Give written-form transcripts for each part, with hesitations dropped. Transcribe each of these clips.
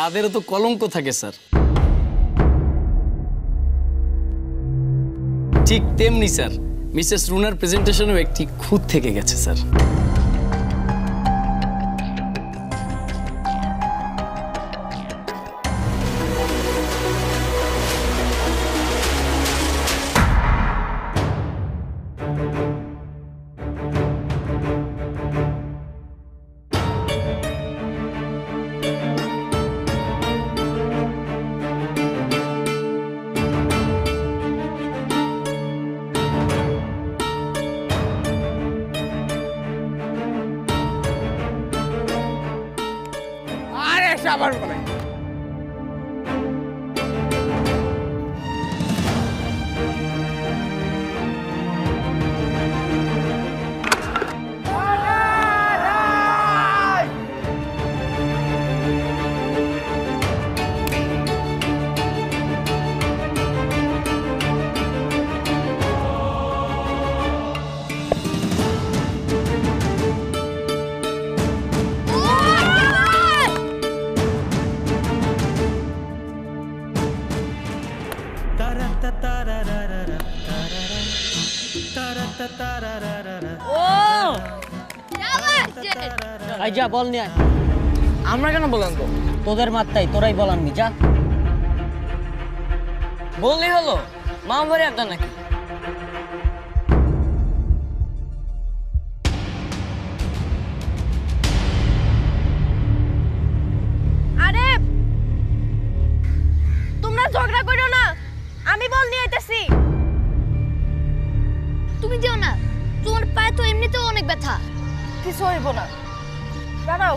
তাদেরও তো কলঙ্ক থাকে স্যার। ঠিক তেমনি স্যার মিসেস রুনার প্রেজেন্টেশনেও একটি খুঁত থেকে গেছে স্যার। আবার বলে যা বল নিয়ে আয়। আমরা কেন বললাম তো? তোদের মাত্রাই তোরাই বল আনবি যা। বললেই হলো, মা ভরে আড্ডা নাকি? আরে তোমরা ঝগড়া করো না, আমি বল নিয়ে আইতাছি। তুমি যেও না, তোমার পায়ে তো এমনিতেও অনেক ব্যথা। কিছু হইব না, দাঁড়াও।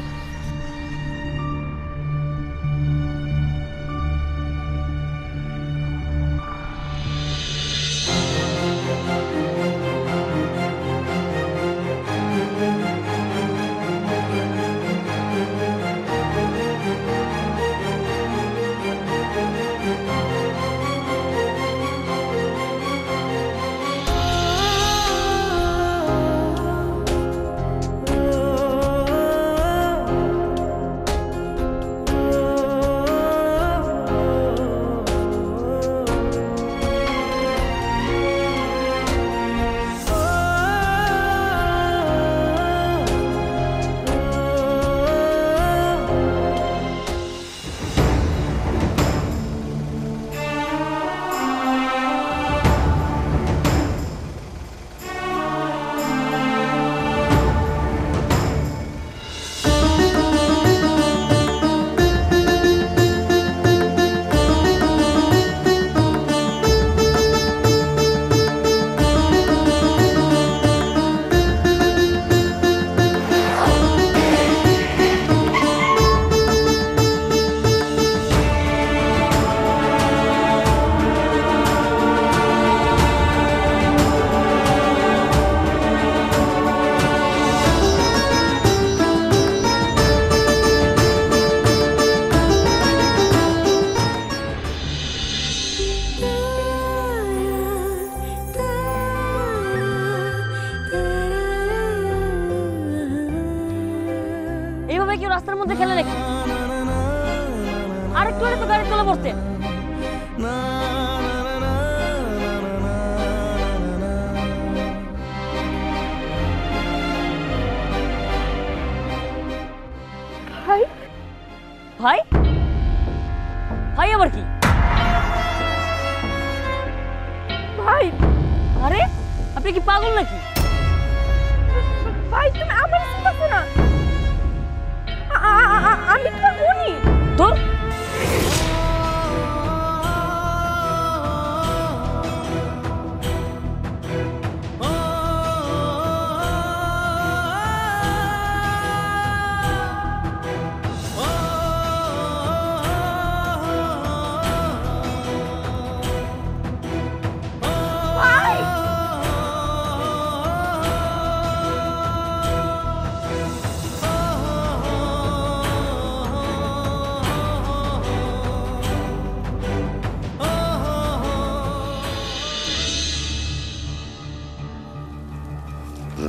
এইভাবে কেউ রাস্তার মধ্যে খেলে নাকি? আরেকটু হলে তো গাড়ি চলে পড়তে। ভাই ভাই ভাই আবার কি? ভাই আরে আপনি কি পাগল নাকি? ভাই তুমি আমার চিন্তা না, আমি তোমার বোনই। তোর ভাই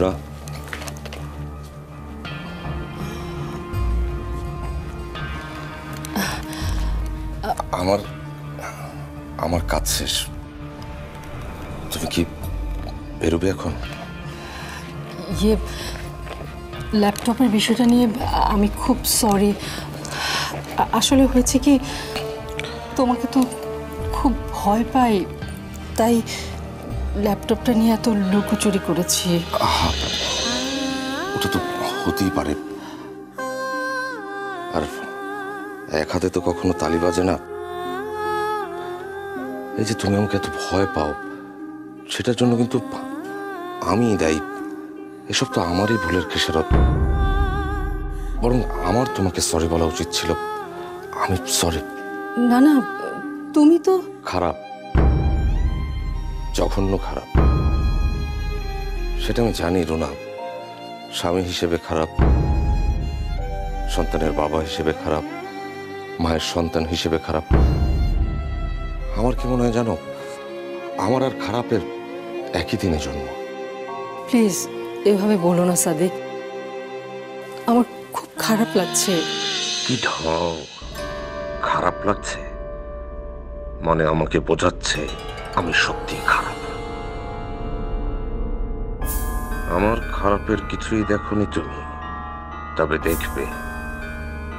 রা আমার আমার কাজ শেষ। তুমি কি বেরোবে এখন? ইয়ে, ল্যাপটপের বিষয়টা নিয়ে আমি খুব সরি। আসলে হয়েছে কি, তোমাকে তো খুব ভয় পাই, তাই ল্যাপটপটা নিয়ে এত লুকোচুরি করেছি। ওটা তো হতেই পারে, আর এক হাতে তো কখনো তালি বাজে না। এই যে তুমি আমাকে এত ভয় পাও, সেটার জন্য কিন্তু আমি দায়ী। এসব তো আমারই ভুলের খেসারত। বরং আমার তোমাকে সরি বলা উচিত ছিল। আমি সরি। না না, তুমি তো খারাপ, জঘন্য খারাপ, সেটা আমি জানি রুনা। স্বামী হিসেবে খারাপ, সন্তানের বাবা হিসেবে খারাপ, মায়ের সন্তান হিসেবে খারাপ। আমার কি মনে হয় জানো, আমার আর খারাপের একই দিনে জন্ম। প্লিজ এভাবে বলো না সাদিক, আমার খুব খারাপ লাগছে। কি ঢং! খারাপ লাগছে মানে আমাকে বোঝাচ্ছে আমি সত্যি খারাপ। আমার খারাপের কিছুই দেখোনি তুমি, তবে দেখবে,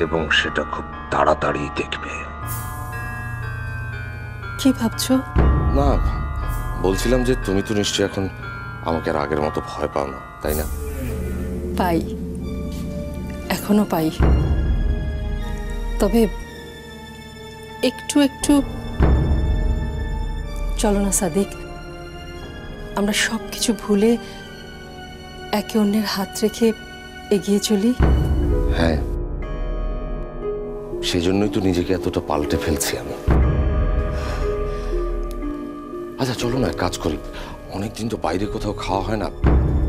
এবং সেটা খুব তাড়াতাড়ি দেখবে। কি ভাবছো? না, বলছিলাম যে তুমি তো নিশ্চয়ই এখন আমাকে আর আগের মতো ভয় পাও না, তাই না? পাই, এখনো পাই, তবে একটু একটু। চলো না সাদিক, আমরা সব কিছু ভুলে একে অন্যের হাত রেখে এগিয়ে চলি। হ্যাঁ, সেই জন্যই তো নিজেকে এতটা পাল্টে ফেলছি আমি। আচ্ছা চলো না, কাজ করি। অনেকদিন তো বাইরে কোথাও খাওয়া হয় না।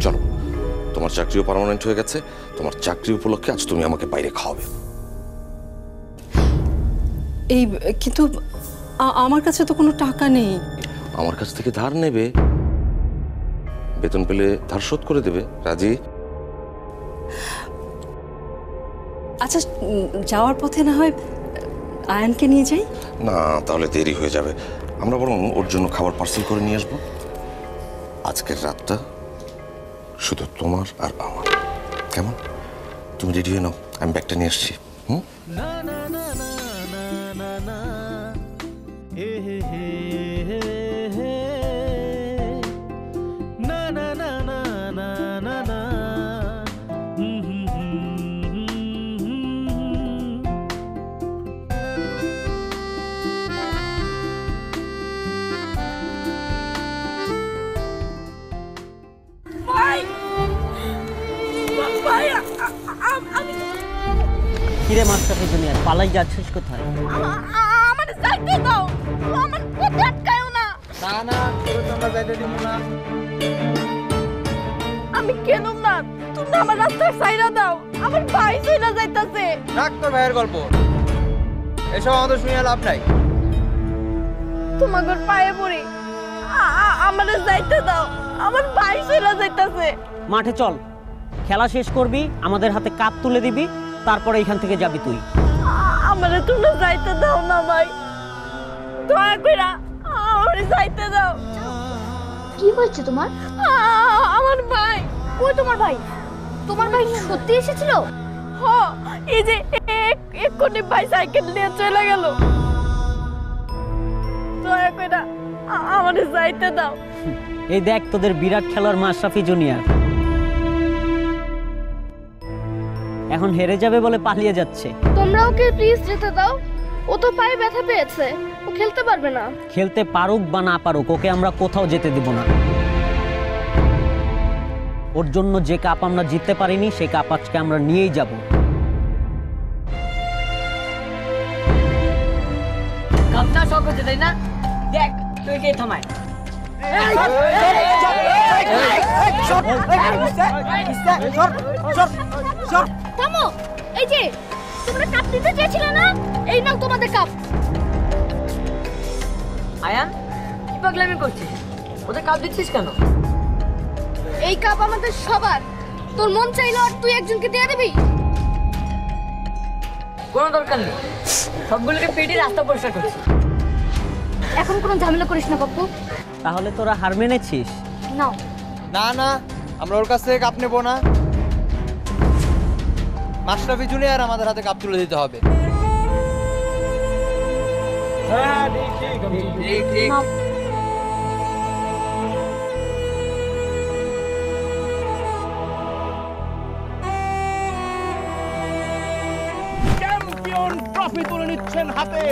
চলো, তোমার চাকরিও পার্মানেন্ট হয়ে গেছে, তোমার চাকরি উপলক্ষে আজ তুমি আমাকে বাইরে খাওয়াবে। এই কিন্তু আমার কাছে তো কোনো টাকা নেই। আমার কাছ থেকে ধার নেবে, বেতন পেলে ধার শোধ করে দেবে। রাজি? আচ্ছা, যাওয়ার পথে না হয় আয়ানকে নিয়ে যাই? না, তাহলে দেরি হয়ে যাবে। আমরা বরং ওর জন্য খাবার পার্সেল করে নিয়ে আসবো। আজকের রাতটা শুধু তোমার আর আমার, কেমন? তুমি রেডি হয়ে নাও, আমি ব্যাগটা নিয়ে আসছি। হুম? কিরে মাস্টার জুনিয়র, পালাই যাচ্ছিস কোথায়? আমার যাইতে দাও, আমার পথে আটকায়ও না। না না, তোর তোমরা যাইতে দিব না। আমি কেন না, তুমি আমার রাস্তায় সাইরা দাও, আমার ভাই চলে যাইতাছে। রাখ তোর ভাইয়ের গল্প, এসব আমাদের শুনে লাভ নাই। তোমাদের পায়ে পড়ি, আমারে যাইতে দাও, আমার ভাই চলে যাইতাছে। মাঠে চল, খেলা শেষ করবি, আমাদের হাতে কাপ তুলে দিবি, তারপরে এখান থেকে যাবি তুই। আমারে তোমরা যাইতে দাও না ভাই, দয়া কইরা আমারে যাইতে দাও। কি হয়েছে তোমার? আমার ভাই। কই তোমার ভাই? তোমার ভাই সত্যি এসেছিল? হ, এই যে এক্ষুনি ভাই সাইকেল নিয়ে চলে গেল। দয়া কইরা আমারে যাইতে দাও। এই দেখ তোদের বিরাট খেলোয়াড় মাশরাফি জুনিয়র এখন হেরে যাবে বলে পালিয়ে যাচ্ছে। তোমরা ওকে প্লিজ যেতে দাও, ও তো পায়ে ব্যথা পেয়েছে, ও খেলতে পারবে না। খেলতে পারুক বা না পারুক, ওকে আমরা কোথাও যেতে দেব না। ওর জন্য যে কাপ আমরা জিততে পারিনি, সেই কাপ আজকে আমরা নিয়েই যাব। কাপটা শখ হচ্ছে তাই না? দেখ তুই কে থামায়। থামো, এই যে তোমরা কাপ দিতে চেয়েছিলে না, এই নাও তোমাদের কাপ। আয়ান, কি পাগলামি করছিস? ওদের কাপ দিচ্ছিস কেন? এই কাপ আমাদের সবার, তোর মন চাইলো আর তুই একজনকে দিয়ে দিবি? কোনো দরকার নেই, সবগুলোকে পেটে রাস্তা পরিষ্কার করছি। এখন কোনো ঝামেলা করিস না পাপ্পু। তাহলে তোরা হার মেনেছিস? নাও। না না, আমরা ওর কাছ থেকে কাপ নেবো না। মাশরাফি জুনিয়র আমাদের হাতে কাপ তুলে দিতে হবে। নাও। চ্যাম্পিয়ন ট্রফি তুলে নিচ্ছেন হাতে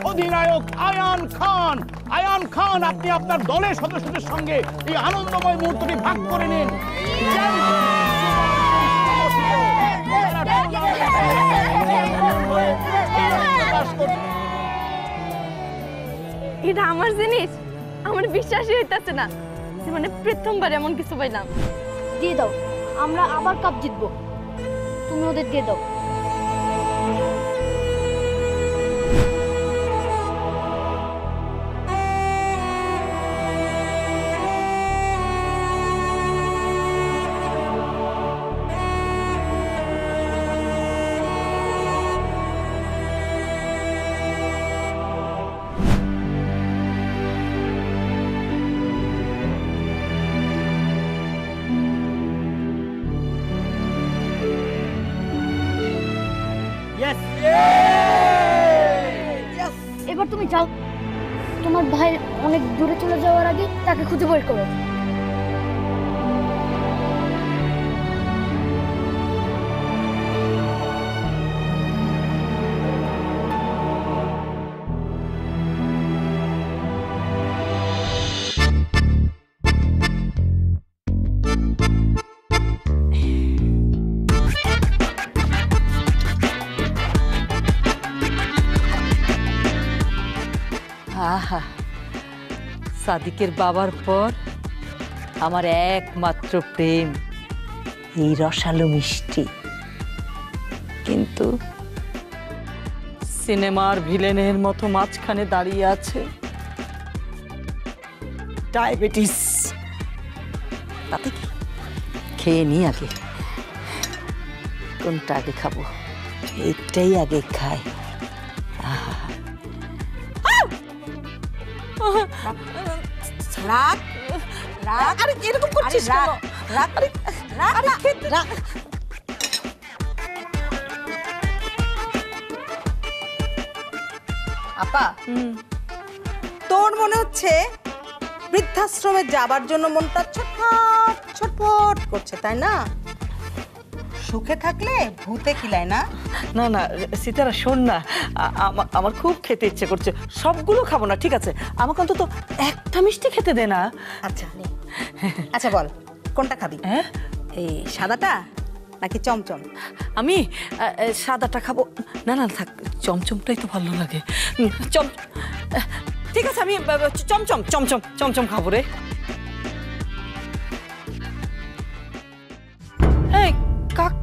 অধিনায়ক আয়ান খান। আয়ান খান, আপনি আপনার দলের সদস্যদের সঙ্গে এই আনন্দময় মুহূর্তটি ভাগ করে নিন। এটা আমার জিনিস, আমার বিশ্বাসই হইতাছে না যে মানে প্রথমবার এমন কিছু পাইলাম। দিয়ে দাও, আমরা আবার কাপ জিতবো। তুমি ওদের দিয়ে দাও। এবার তুমি যাও, তোমার ভাই অনেক দূরে চলে যাওয়ার আগে তাকে খুঁজে বের করো। আহা, সাদিকের বাবার পর আমার একমাত্র প্রেম এই রসালো মিষ্টি। কিন্তু সিনেমার ভিলেনের মতো মাঝখানে দাঁড়িয়ে আছে ডায়াবেটিস। তাতে কি, খেয়ে নি আগে। কোনটা আগে খাবো? এটাই আগে খাই। রাগ রাগ, আরে এরকম করছিস কেন? রাগ রাগ রাগ। আপা, তোর মনে হচ্ছে বৃদ্ধাশ্রমে যাবার জন্য মনটা ছটফট ছটফট করছে, তাই না? সুখে থাকলে ভূতে কিলায় না? না না সীতারা, শোন না, আমার খুব খেতে ইচ্ছে করছে। সবগুলো খাবো না, ঠিক আছে? আমাকে অন্তত একটা মিষ্টি খেতে দে না। আচ্ছা আচ্ছা, বল কোনটা খাবি? হ্যাঁ, এই সাদাটা নাকি চমচম? আমি সাদাটা খাবো। না না থাক, চমচমটাই তো ভালো লাগে। ঠিক আছে, আমি চমচম চমচম চমচম খাবো রে। এই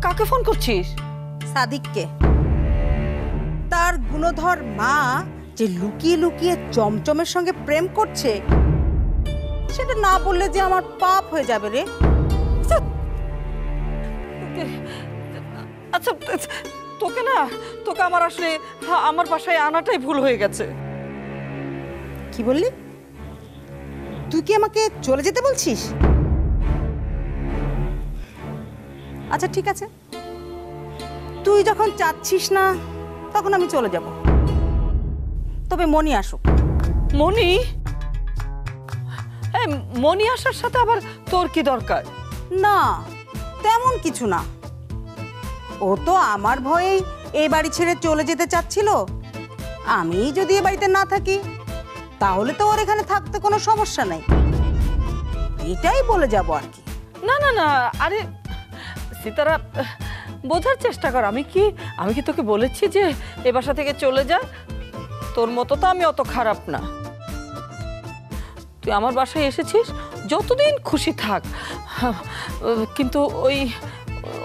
কাকে ফোন করছিস? সাদিককে। তার গুণধর মা যে লুকিয়ে লুকিয়ে চমচমের সঙ্গে প্রেম করছে, সেটা না বললে যে আমার পাপ হয়ে যাবে রে। আচ্ছা, তোকে আমার আসলে আমার বাসায় আনাটাই ভুল হয়ে গেছে। কি বললি? তুই কি আমাকে চলে যেতে বলছিস? আচ্ছা ঠিক আছে, তুই যখন চাচ্ছিস না তখন আমি চলে যাব। তবে মনি আসুক। মনি? মনি আসার সাথে আবার তোর কি দরকার? না, তেমন কিছু না। ও তো আমার ভয়েই এই বাড়ি ছেড়ে চলে যেতে চাচ্ছিল। আমি যদি এ বাড়িতে না থাকি তাহলে তো ওর এখানে থাকতে কোনো সমস্যা নেই, এটাই বলে যাব আর কি। না না না, আরে সীতারা, বোঝার চেষ্টা কর। আমি কি তোকে বলেছি যে এ বাসা থেকে চলে যা? তোর মতো তো আমি অত খারাপ না। তুই আমার বাসায় এসেছিস, যতদিন খুশি থাক, কিন্তু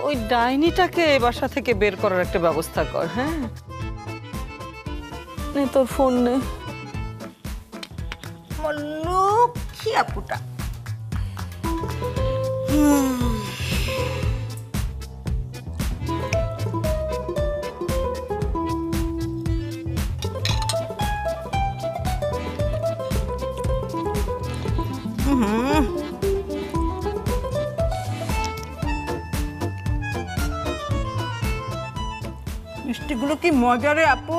ওই ডাইনিটাকে এ বাসা থেকে বের করার একটা ব্যবস্থা কর। হ্যাঁ, নে তোর ফোন নে। লক্ষ্মী আপুটা। মিষ্টিগুলো কি মজা রে আপু।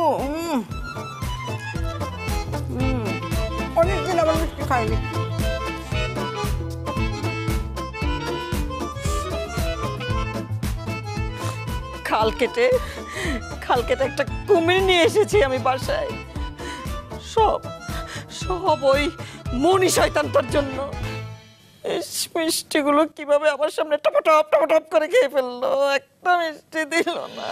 অনেকদিন আবার মিষ্টি খাইনি। খাল কেটে একটা কুমির নিয়ে এসেছি আমি বাসায়, সব সব ওই মনি শয়তানটার জন্য। মিষ্টিগুলো কিভাবে আমার সামনে টপটপ টপটপ করে খেয়ে ফেললো, একটা মিষ্টি দিল না।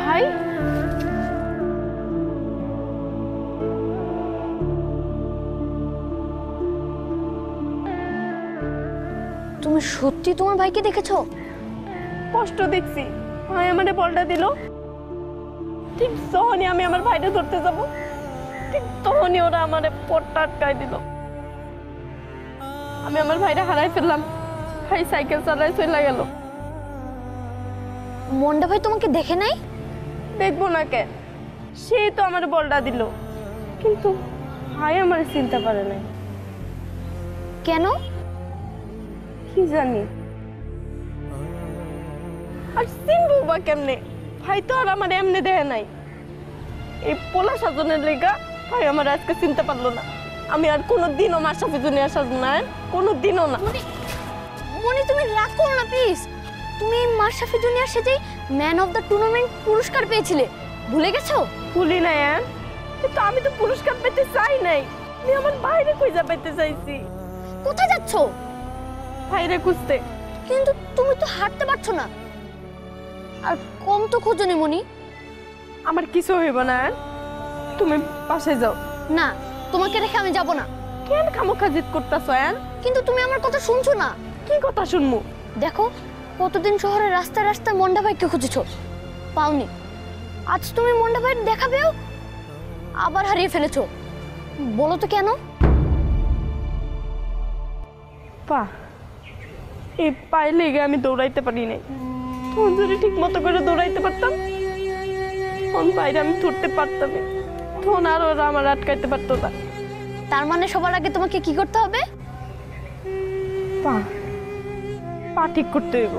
ভাই, তুমি সত্যি তোমার ভাইকে দেখেছো? কষ্ট দেখছি, ভাই আমারে বলটা দিল। ঠিক তখনই আমি আমার ভাইটা ধরতে যাব, ঠিক তখনই ওরা আমারে পটটা আটকায় দিল। আমি আমার ভাইটা হারাই ফেললাম। ভাই সাইকেল চালায় চলে গেল। মন্ডা ভাই তোমাকে দেখে নাই? দেখবো না কে, সে তো আমার বলটা দিল, কিন্তু ভাই আমার চিনতে পারে নাই। কেন? কি জানি। আর চিনবো বা কেমনে? ভাই তো আর আমার এমনি দেয় নাই। এই পোলা সাজনের লেগা ভাই আমার আজকে চিনতে পারলো না। আমি আর কোনোদিনও মাশরাফি জুনিয়র সাজবো না, কোনোদিনও না। মনি, তুমি রাগ করো না প্লিজ। তুমি মাশরাফি জুনিয়র সেজে ম্যান অফ দ্য টুর্নামেন্ট পুরস্কার পেয়েছিলে, ভুলে গেছো? ভুলি নাই আর, কিন্তু আমি তো পুরস্কার পেতে চাই নাই। আমি আমার বাইরে খুঁজে পেতে চাইছি। কোথায় যাচ্ছো? বাইরে খুঁজতে। কিন্তু তুমি তো হাঁটতে পারছো না। আর কম তো খোঁজনি মনি। আমার কিছু হইব না, তুমি পাশে যাও। না, তোমাকে রেখে আমি যাব না। কেন খামোখা জিদ করতেছো? কিন্তু তুমি আমার কথা শুনছো না। কি কথা শুনবো? দেখো, কতদিন শহরের রাস্তায় রাস্তায় মন্ডা ভাইকে খুঁজেছো, পাওনি। আজ তুমি মন্ডা ভাইয়ের দেখা পেও আবার হারিয়ে ফেলেছো। বলো তো কেন? পা, এই পায়ে লেগে আমি দৌড়াইতে পারি নাই। তখন যদি ঠিক মতো করে দৌড়াইতে পারতাম, তখন বাইরে আমি ধরতে পারতাম, তখন আর ওরা আমার আটকাইতে পারতো না। তার মানে সবার আগে তোমাকে কি করতে হবে? পা পা ঠিক করতে হইব।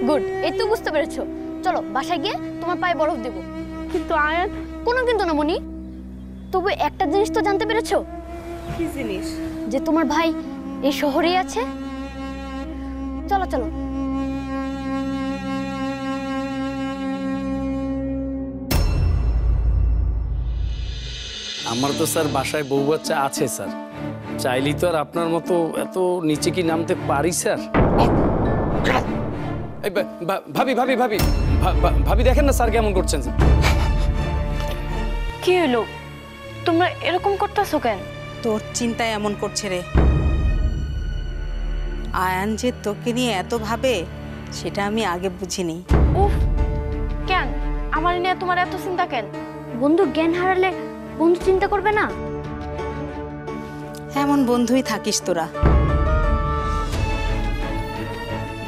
গুড, এই তো বুঝতে পেরেছো। চলো বাসায় গিয়ে তোমার পায়ে বরফ দেবো। কিন্তু আয়ান। কোনো কিন্তু না মনি। তবু একটা জিনিস তো জানতে পেরেছো? কি জিনিস? যে তোমার ভাই এই শহরেই আছে। চলো চলো। আমার তো স্যার বাসায় বউ বাচ্চা আছে স্যার, চাইলেই তো আর আপনার মতো এত নিচে কি নামতে পারি স্যার? ভাবি ভাবি ভাবি ভাবি দেখেন না স্যার কেমন করছেন। কি হলো, তোমরা এরকম করতেছো কেন? তোর চিন্তায় এমন করছে রে। আয়ান যে তোকে নিয়ে এত ভাবে সেটা আমি আগে বুঝিনি। উফ, কেন আমার নিয়ে তোমার এত চিন্তা কেন? বন্ধু জ্ঞান হারালে বন্ধু চিন্তা করবে না? এমন বন্ধুই থাকিস তোরা।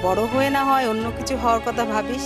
বড় হয়ে না হয় অন্য কিছু হওয়ার কথা ভাবিস।